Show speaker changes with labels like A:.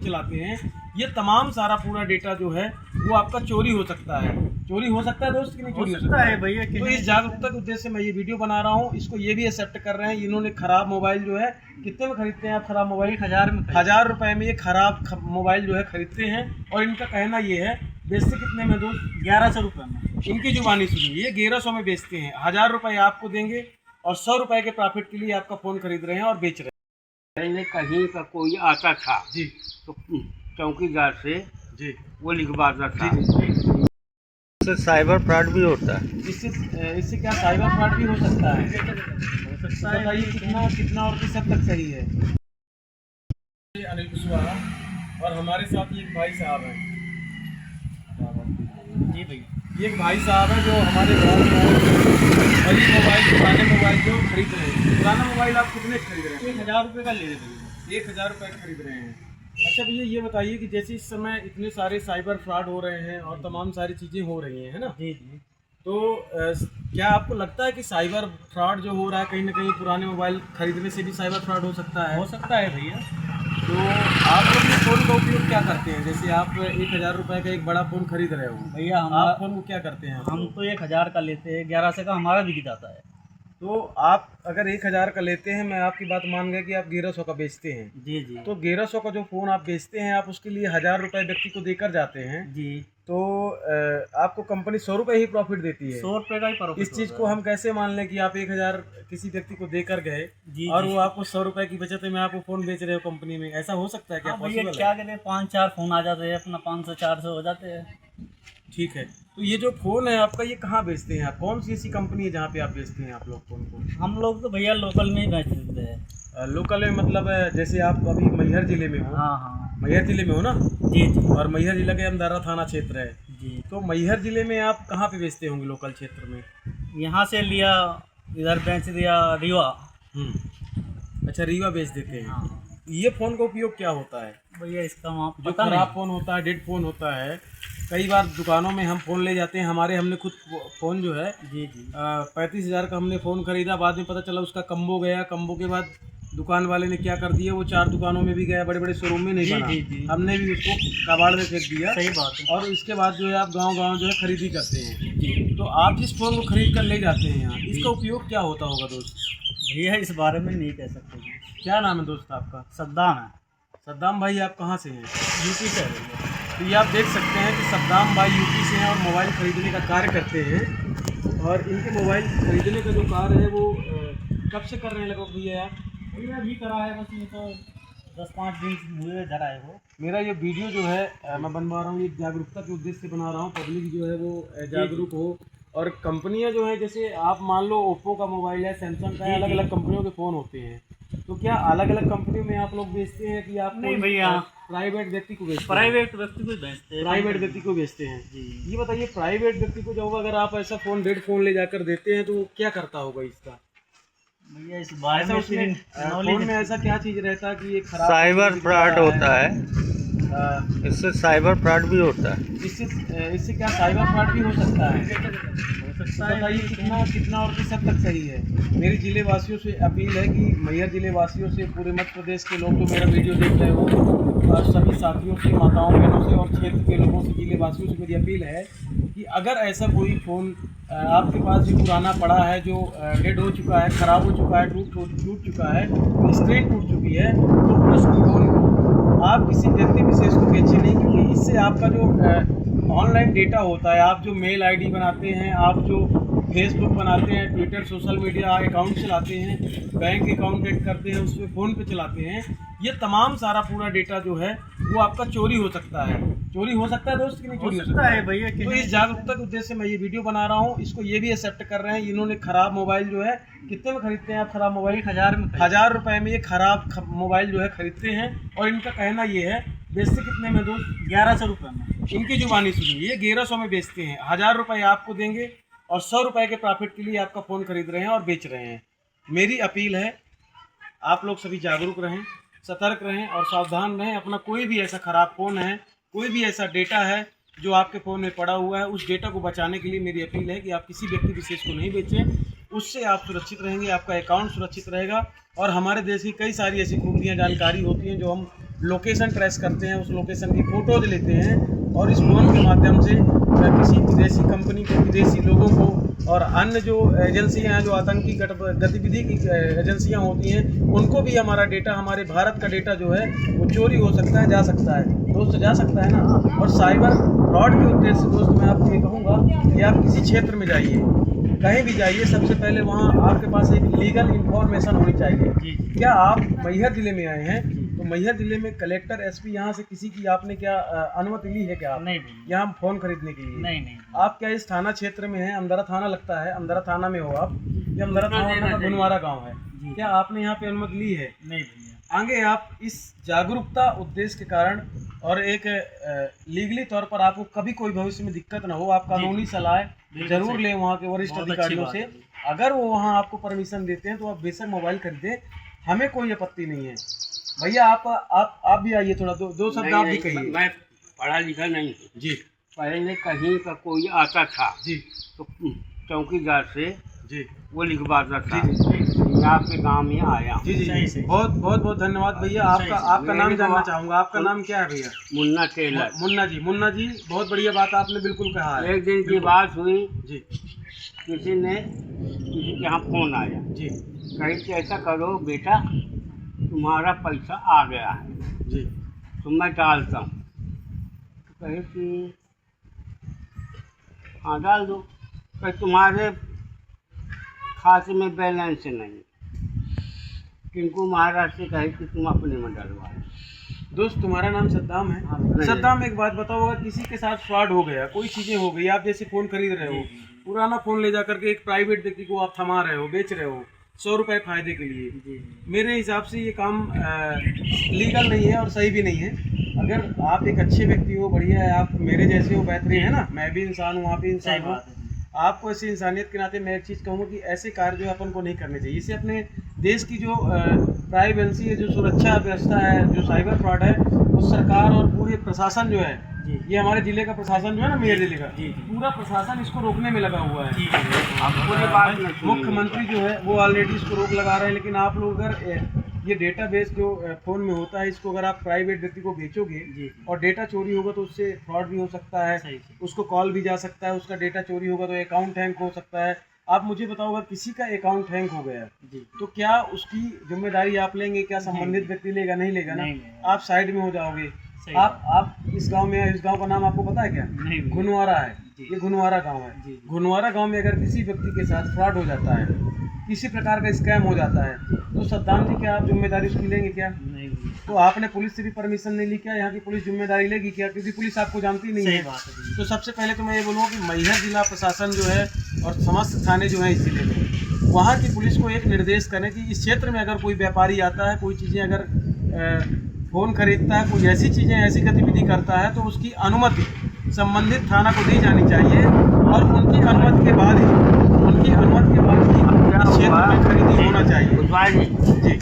A: चलाते हैं, ये तमाम सारा पूरा डेटा जो है वो आपका चोरी हो सकता है। चोरी हो सकता है दोस्त कि नहीं चोरी हो सकता है
B: भैया।
A: तो इस जागरूकता के उद्देश्य से मैं ये वीडियो बना रहा हूँ। इसको ये भी एक्सेप्ट कर रहे हैं, इन्होंने खराब मोबाइल जो है कितने में खरीदते हैं आप? खराब मोबाइल 1000 रुपए में ये खराब मोबाइल जो है खरीदते हैं। और इनका कहना ये है, बेचते कितने में दोस्त?
B: 1100 रुपये में।
A: इनकी जुबानी सुनिए, ये 1100 में बेचते हैं। 1000 रुपए आपको देंगे और 100 रुपए के प्रॉफिट के लिए आपका फ़ोन खरीद रहे हैं और बेच रहे हैं।
C: पहले कहीं का कोई आता था
A: जी
C: तो चौकीदार से
A: जी
C: वो लिखवाता था।
B: इससे साइबर फ्रॉड भी होता है।
A: इससे क्या साइबर फ्रॉड भी हो सकता है? बताइए कितना और किस हद तक सही है? अनिल कुशवाहा और हमारे साथ एक भाई साहब हैं।
B: जी भैया।
A: ये एक भाई साहब हैं जो हमारे गाँव में नई मोबाइल पुराने मोबाइल जो खरीद रहे हैं। पुराना मोबाइल आप कितने खरीद रहे हैं?
B: 1000 रुपये का ले रहे भैया।
A: 1000 रुपये का खरीद रहे हैं। अच्छा भैया, ये बताइए कि जैसे इस समय इतने सारे साइबर फ्रॉड हो रहे हैं और तमाम सारी चीज़ें हो रही हैं, है ना?
B: जी जी।
A: तो क्या आपको लगता है कि साइबर फ्रॉड जो हो रहा है कहीं ना कहीं पुराने मोबाइल खरीदने से भी साइबर फ्रॉड हो सकता है?
B: हो सकता है भैया।
A: तो आप लोग ये फ़ोन का उपयोग क्या करते हैं? जैसे आप 1000 रुपये का एक बड़ा फ़ोन खरीद रहे हो
B: भैया
A: आप फ़ोन को क्या करते हैं?
B: हम तो 1000 का लेते हैं, 1100 का हमारा बिक जाता है।
A: तो आप अगर 1000 का लेते हैं, मैं आपकी बात मान गया कि आप 1100 का बेचते हैं।
B: जी जी।
A: तो 1100 का जो फ़ोन आप बेचते हैं, आप उसके लिए 1000 रुपये व्यक्ति को देकर जाते हैं।
B: जी।
A: तो आपको कंपनी 100 रुपये ही प्रॉफिट देती है।
B: 100 रुपये का ही प्रॉफिट।
A: इस चीज़ को हम कैसे मान लें कि आप 1000 किसी व्यक्ति को देकर गए
B: जी
A: और
B: जी।
A: वो आपको 100 रुपये की बचत में आपको फ़ोन बेच रहे हो कंपनी में? ऐसा हो सकता है क्या?
B: हाँ भैया,
A: पॉसिबल
B: क्या
A: है?
B: करें, 5-4 फ़ोन आ जाते हैं, अपना 500-400 हो जाते हैं।
A: ठीक है। तो ये जो फ़ोन है आपका, ये कहाँ बेचते हैं आप? कौन सी ऐसी कंपनी है जहाँ पे आप बेचते हैं आप लोग फ़ोन को?
B: हम लोग तो भैया लोकल में ही बेच देते हैं।
A: लोकल में मतलब जैसे आप अभी मैहर ज़िले में हो?
B: हाँ हाँ।
A: मैहर ज़िले में हो ना?
B: जी जी।
A: और मैहर ज़िले के अंदर थाना क्षेत्र है।
B: जी।
A: तो मैहर ज़िले में आप कहाँ पे बेचते होंगे लोकल क्षेत्र में?
B: यहाँ से लिया, इधर बेच दिया रीवा।
A: अच्छा, रीवा बेच देते हैं।
B: हाँ
A: ये फ़ोन का उपयोग क्या होता है?
B: भैया, इसका वहाँ
A: जो
B: पता
A: खराब
B: नहीं।
A: फ़ोन होता है, डेड फ़ोन होता है, कई बार दुकानों में हम फ़ोन ले जाते हैं। हमने खुद फ़ोन जो है
B: जी जी।
A: 35,000 का हमने फ़ोन ख़रीदा। बाद में पता चला उसका कम्बो गया। कम्बो के बाद दुकान वाले ने क्या कर दिया, वो 4 दुकानों में भी गया, बड़े बड़े शोरूम में नहीं
B: जी
A: बना।
B: जी जी।
A: हमने भी उसको कबाड़ में फेंक दिया।
B: सही बात है।
A: और इसके बाद जो है आप गांव-गांव जो है खरीदी करते हैं। तो आप जिस फ़ोन को खरीद कर ले जाते हैं यहाँ, इसका उपयोग क्या होता होगा दोस्त?
B: भैया, इस बारे में नहीं कह सकते जी।
A: क्या नाम है दोस्त आपका?
B: सद्दाम है।
A: सद्दाम भाई, आप कहाँ से हैं?
B: यूपी से है भैया।
A: तो ये आप देख सकते हैं कि सद्दाम भाई यूपी से हैं और मोबाइल ख़रीदने का कार्य करते हैं। और इनके मोबाइल ख़रीदने का जो कार्य है वो कब से कर रहे हैं लगभग भैया आप?
B: भैया अभी करा है, बस ये तो 10-5 दिन हुए घर आए हो।
A: मेरा ये वीडियो जो है मैं बनवा रहा हूँ, ये जागरूकता के उद्देश्य से बना रहा हूँ। पब्लिक जो है वो जागरूक हो। और कंपनियां जो है, जैसे आप मान लो ओप्पो का मोबाइल है, सैमसंग का है, अलग अलग कंपनियों के फ़ोन होते हैं। तो क्या अलग अलग कंपनियों में आप लोग बेचते हैं कि आप
B: नहीं भैया,
A: प्राइवेट व्यक्ति को बेचते हैं?
B: प्राइवेट व्यक्ति को बेचते हैं।
A: प्राइवेट व्यक्ति को बेचते हैं
B: जी।
A: ये बताइए, प्राइवेट व्यक्ति को जब अगर आप ऐसा फ़ोन डेड फ़ोन ले जाकर देते हैं तो वो क्या करता होगा इसका?
B: भैया, इस बारे
A: ऐसा
B: में
A: उसमें फ़ोन में ऐसा क्या चीज़ रहता है कि ये खराब
B: साइबर
A: चीज़
B: फ्रॉड
A: दिखा
B: होता
A: रहा
B: है। इससे साइबर फ्रॉड भी होता है।
A: इससे क्या साइबर फ्रॉड भी हो सकता है? बताइए कितना और किस हद तक सही है? मेरी ज़िले वासियों से अपील है कि मैहर ज़िले वासियों से, पूरे मध्य प्रदेश के लोग जो मेरा वीडियो देख रहे हो, और सभी साथियों से, माताओं बहनों से और क्षेत्र के लोगों से, ज़िले वासियों से मेरी अपील है कि अगर ऐसा कोई फ़ोन आपके पास भी पुराना पड़ा है, जो डेड हो चुका है, ख़राब हो चुका है, टूट चुका है, स्क्रीन टूट चुकी है, तो उस फ़ोन को आप किसी व्यक्ति विशेष को बेचें नहीं, क्योंकि इससे आपका जो ऑनलाइन डेटा होता है, आप जो मेल आईडी बनाते हैं, आप जो फेसबुक बनाते हैं, ट्विटर, सोशल मीडिया अकाउंट चलाते हैं, बैंक अकाउंट ऐड करते हैं, उसमें फ़ोन पे चलाते हैं, ये तमाम सारा पूरा डेटा जो है वो आपका चोरी हो सकता है। चोरी हो सकता है दोस्त कि नहीं चोरी हो सकता है
B: भैया।
A: तो इस जागरूकता के उद्देश्य से मैं ये वीडियो बना रहा हूँ। इसको ये भी एक्सेप्ट कर रहे हैं, इन्होंने खराब मोबाइल जो है कितने में खरीदते हैं आप? खराब मोबाइल 1000 रुपये में ये खराब मोबाइल जो है खरीदते हैं। और इनका कहना ये है, बेचते कितने में दोस्त?
B: 1100 रुपये में।
A: इनकी जुबानी सुनिए, ये 1100 में बेचते हैं। 1000 रुपये आपको देंगे और 100 रुपये के प्रॉफिट के लिए आपका फ़ोन खरीद रहे हैं और बेच रहे हैं। मेरी अपील है, आप लोग सभी जागरूक रहें, सतर्क रहें और सावधान रहें। अपना कोई भी ऐसा ख़राब फ़ोन है, कोई भी ऐसा डेटा है जो आपके फ़ोन में पड़ा हुआ है, उस डेटा को बचाने के लिए मेरी अपील है कि आप किसी व्यक्ति विशेष को नहीं बेचें। उससे आप सुरक्षित रहेंगे, आपका अकाउंट सुरक्षित रहेगा। और हमारे देश की कई सारी ऐसी खूबियाँ, जानकारी होती हैं जो हम लोकेशन ट्रेस करते हैं, उस लोकेशन की फ़ोटोज लेते हैं और इस फ़ोन के माध्यम से किसी विदेशी कंपनी को, विदेशी लोगों को और अन्य जो एजेंसियां हैं, जो आतंकी गतिविधि की एजेंसियां होती हैं, उनको भी हमारा डेटा, हमारे भारत का डेटा जो है वो चोरी हो सकता है, जा सकता है। दोस्त जा सकता है ना। और साइबर फ्रॉड के उद्देश्य से दोस्त मैं आपको ये कहूँगा कि आप किसी क्षेत्र में जाइए, कहीं भी जाइए, सबसे पहले वहाँ आपके पास एक लीगल इन्फॉर्मेशन होनी चाहिए। क्या आप मैहर ज़िले में आए हैं तो मैहर ज़िले में कलेक्टर, एसपी यहाँ से किसी की आपने क्या अनुमति ली है क्या?
B: नहीं
A: यहाँ फ़ोन खरीदने के लिए?
B: नहीं।
A: आप क्या इस थाना क्षेत्र में हैं? अंदरा थाना लगता है, अंदरा थाना में हो आप? ये अंदरा थाना का गुनवारा गाँव है। क्या आपने यहाँ पे अनुमति ली है?
B: नहीं।
A: आगे आप इस जागरूकता उद्देश्य के कारण और एक लीगली तौर पर आपको कभी कोई भविष्य में दिक्कत ना हो, आप कानूनी सलाह जरूर लें वहाँ के वरिष्ठ अधिकारियों से। अगर वो वहाँ आपको परमिशन देते हैं तो आप बेशक मोबाइल खरीदें, हमें कोई आपत्ति नहीं है। भैया आप भी आइए, थोड़ा दो शब्द आप भी कहिए।
C: मैं पढ़ा लिखा नहीं हूँ
A: जी।
C: पहले कहीं का कोई आता था
A: जी
C: तो चौकीदार से
A: जी
C: वो लिखवाता था।
A: जी
C: मैं आपके गांव में आया हूँ।
A: जी जी बहुत धन्यवाद भैया। आपका नाम जानना चाहूँगा, आपका नाम क्या है भैया?
C: मुन्ना टेलर।
A: मुन्ना जी बहुत बढ़िया बात आपने बिल्कुल कहा है।
C: एक दिन की बात हुई,
A: जी
C: किसी के यहाँ फोन आया
A: जी
C: कहीं कि ऐसा करो बेटा, तुम्हारा पैसा आ गया है
A: जी,
C: तो मैं डालता हूँ। तो कहे कि हाँ डाल दो। कहे तुम्हारे खाते में बैलेंस नहीं, किनको महाराष्ट्र से कहे कि तुम अपने में डलवा।
A: दोस्त तुम्हारा नाम सद्दाम है? सद्दाम, एक बात बताओ, अगर किसी के साथ फ्रॉड हो गया, कोई चीज़ें हो गई, आप जैसे फ़ोन खरीद रहे हो, पुराना फ़ोन ले जा करके एक प्राइवेट व्यक्ति को आप थमा रहे हो, बेच रहे हो 100 रुपये फ़ायदे के लिए, मेरे हिसाब से ये काम लीगल नहीं है और सही भी नहीं है। अगर आप एक अच्छे व्यक्ति हो, बढ़िया है, आप मेरे जैसे हो, बेहतरीन है ना, मैं भी इंसान हूँ, आप भी इंसान हो, आपको ऐसी इंसानियत के नाते मैं एक चीज़ कहूँगा कि ऐसे कार्य जो है अपन को नहीं करने चाहिए। इससे अपने देश की जो प्राइवेसी है, जो सुरक्षा व्यवस्था है, जो साइबर फ्रॉड है, उस सरकार और पूरे प्रशासन जो है, ये हमारे ज़िले का प्रशासन जो है ना, मैहर ज़िले का पूरा प्रशासन इसको रोकने में लगा हुआ है। मुख्यमंत्री जो है वो ऑलरेडी इसको रोक लगा रहे हैं, लेकिन आप लोग अगर ये डेटाबेस जो फ़ोन में होता है, इसको अगर आप प्राइवेट व्यक्ति को बेचोगे और डेटा चोरी होगा तो उससे फ्रॉड भी हो सकता है, उसको कॉल भी जा सकता है, उसका डेटा चोरी होगा तो अकाउंट हैंक हो सकता है। आप मुझे बताओ, अगर किसी का अकाउंट हैंक हो गया तो क्या उसकी जिम्मेदारी आप लेंगे? क्या संबंधित व्यक्ति लेगा? नहीं लेगा ना। आप साइड में हो जाओगे। आप इस गांव में, इस गांव का नाम आपको पता है क्या? गुनवारा है, ये गुनवारा गांव है। गुनवारा गांव में अगर किसी व्यक्ति के साथ फ्रॉड हो जाता है, किसी प्रकार का स्कैम हो जाता है, तो सद्दाम जी क्या आप जिम्मेदारी उसकी लेंगे क्या?
B: नहीं।
A: तो आपने पुलिस से भी परमिशन नहीं ली क्या? यहाँ की पुलिस जिम्मेदारी लेगी क्या? क्योंकि पुलिस आपको जानती नहीं है। तो सबसे पहले तो मैं ये बोलूँगा कि मैहर जिला प्रशासन जो है और समस्त थाने जो हैं इस जिले में, वहाँ की पुलिस को एक निर्देश करें कि इस क्षेत्र में अगर कोई व्यापारी आता है, कोई चीज़ें अगर फ़ोन खरीदता है, कोई ऐसी चीज़ें, ऐसी गतिविधि करता है, तो उसकी अनुमति संबंधित थाना को दी जानी चाहिए और उनकी अनुमति के बाद ही क्षेत्र में खरीदी होना चाहिए।
C: जी।